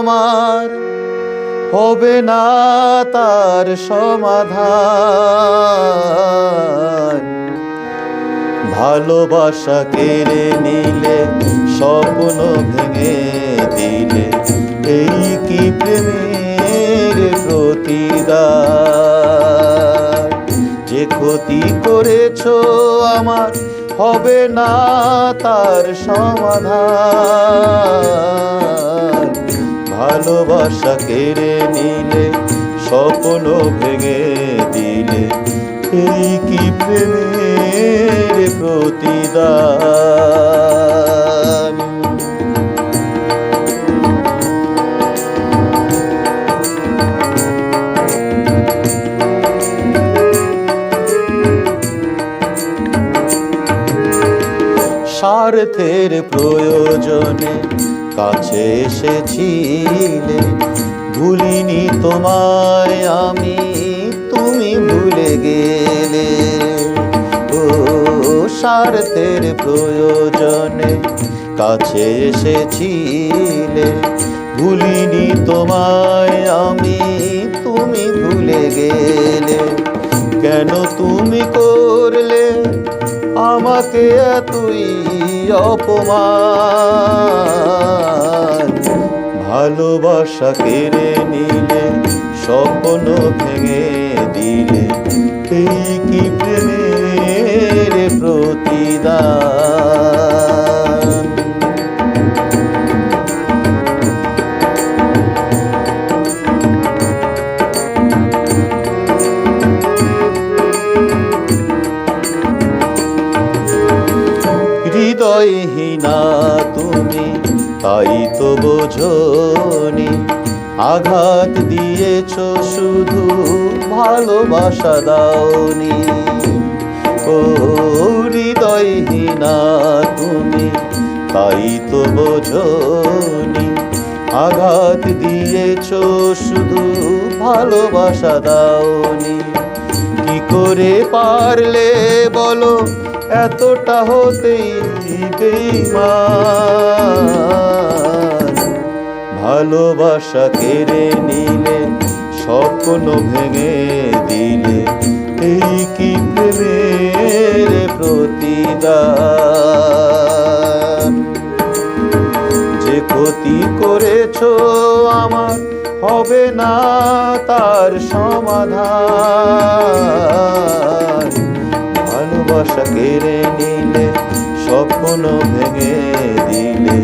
আমার হবে না তার সমাধান। ভালোবাসা কেড়ে নিলে, স্বপ্ন ভেঙে দিলে, এই কি প্রেমের প্রতিদান? যে ক্ষতি করেছো আমার হবে না তার সমাধান। ভালোবাসা কেড়ে নিলে, স্বপ্ন ভেঙে দিলে, এই কি প্রেমের প্রতিদান? স্বার্থের প্রয়োজনে কাছে এসেছিলে, ভুলিনি তোমায় আমি, তুমি ভুলে গেলে। ও স্বার্থের প্রয়োজনে কাছে এসেছিলে, ভুলিনি তোমায় আমি, তুমি ভুলে গেলে। কেন তুমি করলে আমাকে এতই অপমান? ভালোবাসা কেড়ে নিলে, স্বপ্ন ভেঙে দিলে, এই কি প্রেমের প্রতিদান? হৃদয়হীনা তুমি, তাই তো বোঝনি, আঘাত দিয়েছ শুধু, ভালোবাসা দাওনি। ও হৃদয়হীনা তুমি, তাই তো বোঝনি, আঘাত দিয়েছ শুধু, ভালোবাসা দাওনি। কি করে পারলে বলো এতটা হতেই বেঈমান? ভালোবাসা কেড়ে নিলে, স্বপ্ন ভেঙে দিলে, এই কি প্রেমের প্রতিদান? যে ক্ষতি করেছো আমার হবে না তার সমাধান। ভালোবাসা কেড়ে নিলে, স্বপ্ন ভেঙে দিলে,